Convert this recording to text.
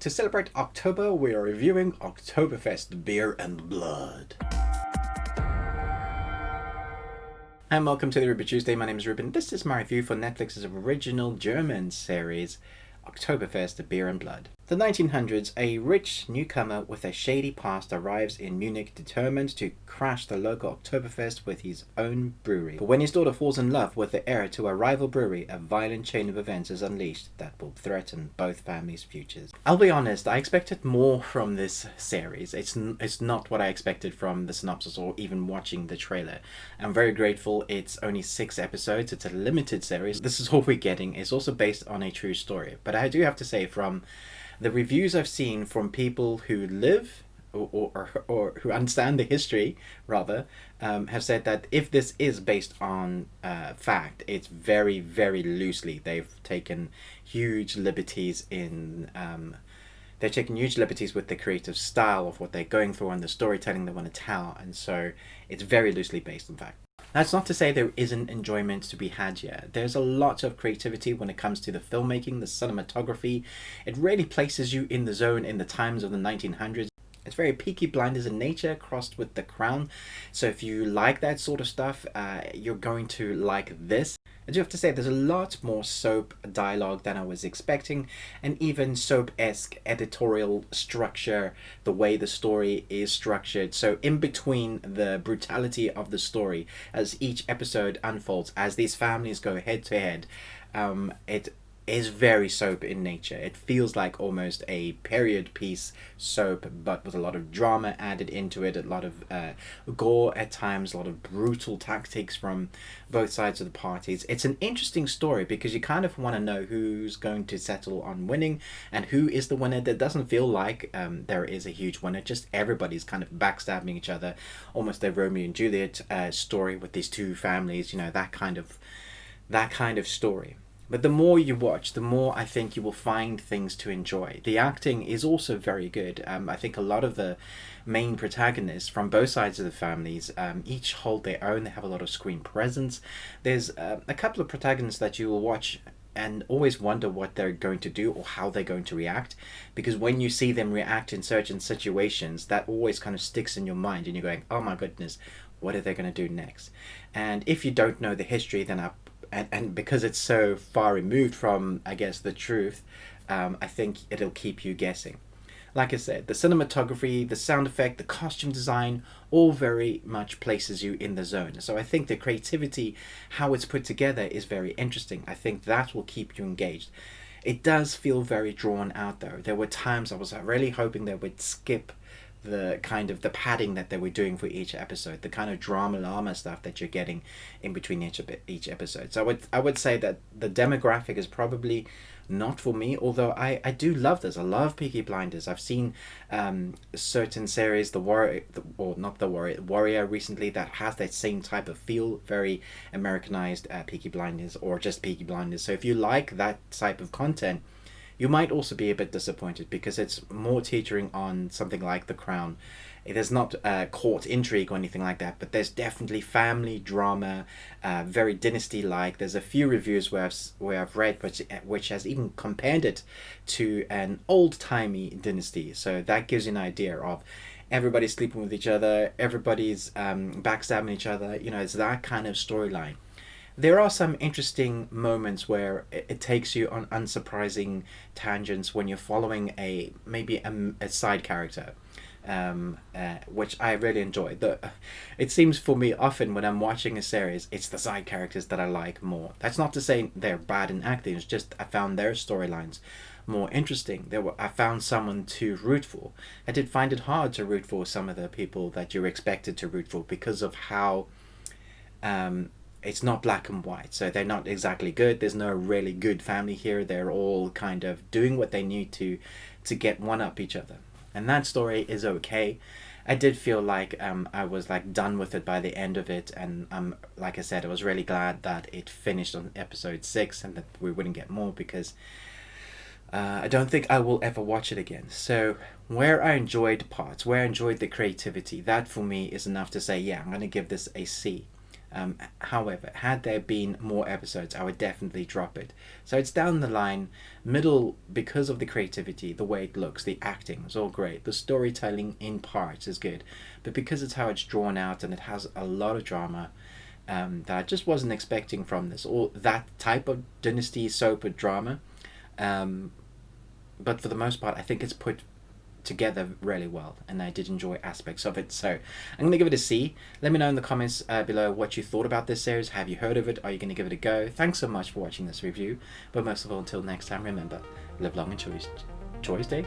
To celebrate October, we are reviewing Oktoberfest Beer and Blood. And welcome to the Ruby Tuesday. My name is Ruben. This is my review for Netflix's original German series, Oktoberfest Beer and Blood. The 1900s, a rich newcomer with a shady past arrives in Munich determined to crash the local Oktoberfest with his own brewery. But when his daughter falls in love with the heir to a rival brewery, a violent chain of events is unleashed that will threaten both families' futures. I'll be honest, I expected more from this series. It's not what I expected from the synopsis or even watching the trailer. I'm very grateful it's only 6 episodes. It's a limited series. This is all we're getting. It's also based on a true story. But I do have to say, from the reviews I've seen from people who live or who understand the history, rather, have said that if this is based on fact, it's very, very loosely. They've taken huge liberties in... they're taking huge liberties with the creative style of what they're going through and the storytelling they want to tell, and so it's very loosely based on fact. That's not to say there isn't enjoyment to be had here. There's a lot of creativity when it comes to the filmmaking, the cinematography. It really places you in the zone in the times of the 1900s. It's very Peaky Blinders in nature, crossed with The Crown. So if you like that sort of stuff, you're going to like this. I do have to say there's a lot more soap dialogue than I was expecting, and even soap-esque editorial structure, the way the story is structured. So in between the brutality of the story, as each episode unfolds, as these families go head to head, it is very soap in nature. It feels like almost a period piece soap, but with a lot of drama added into it, a lot of gore at times, a lot of brutal tactics from both sides of the parties. It's an interesting story because you kind of want to know who's going to settle on winning and who is the winner. That doesn't feel like there is a huge winner, just everybody's kind of backstabbing each other, almost a Romeo and Juliet story with these two families, you know, that kind of story. But the more you watch, the more I think you will find things to enjoy. The acting is also very good. I think a lot of the main protagonists from both sides of the families each hold their own. They have a lot of screen presence. There's a couple of protagonists that you will watch and always wonder what they're going to do or how they're going to react, because when you see them react in certain situations, that always kind of sticks in your mind and you're going, oh my goodness, what are they going to do next? And if you don't know the history, then and because it's so far removed from, I guess, the truth, I think it'll keep you guessing. Like I said, the cinematography, the sound effect, the costume design, all very much places you in the zone. So I think the creativity, how it's put together, is very interesting. I think that will keep you engaged. It does feel very drawn out, though. There were times I was really hoping they would skip the kind of the padding that they were doing for each episode, the kind of drama llama stuff that you're getting in between each episode. So I would say that the demographic is probably not for me, although I do love this. I love Peaky Blinders. I've seen certain series, Warrior recently, that has that same type of feel, very Americanized Peaky Blinders, or just Peaky Blinders. So if you like that type of content, you might also be a bit disappointed because it's more teetering on something like The Crown. There's not court intrigue or anything like that, but there's definitely family drama, very dynasty-like. There's a few reviews where I've read which has even compared it to an old-timey dynasty. So that gives you an idea of everybody's sleeping with each other, everybody's backstabbing each other. You know, it's that kind of storyline. There are some interesting moments where it takes you on unsurprising tangents when you're following maybe a side character, which I really enjoy. It seems for me often when I'm watching a series, it's the side characters that I like more. That's not to say they're bad in acting, it's just I found their storylines more interesting. I found someone to root for. I did find it hard to root for some of the people that you're expected to root for because of how... it's not black and white, so they're not exactly good. There's no really good family here. They're all kind of doing what they need to get one up each other, and that story is okay. I did feel like I was like done with it by the end of it, and like I said, I was really glad that it finished on episode 6 and that we wouldn't get more, because I don't think I will ever watch it again. So where I enjoyed parts, where I enjoyed the creativity, that for me is enough to say, yeah, I'm going to give this a C. However, had there been more episodes, I would definitely drop it. So it's down the line, middle, because of the creativity, the way it looks, the acting is all great, the storytelling in parts is good, but because it's how it's drawn out and it has a lot of drama, that I just wasn't expecting from this, or that type of dynasty soap or drama. But for the most part, I think it's put together really well, and I did enjoy aspects of it. So I'm going to give it a C. Let me know in the comments below what you thought about this series. Have you heard of it? Are you going to give it a go? Thanks so much for watching this review. But most of all, until next time, remember, live long and Tuesday.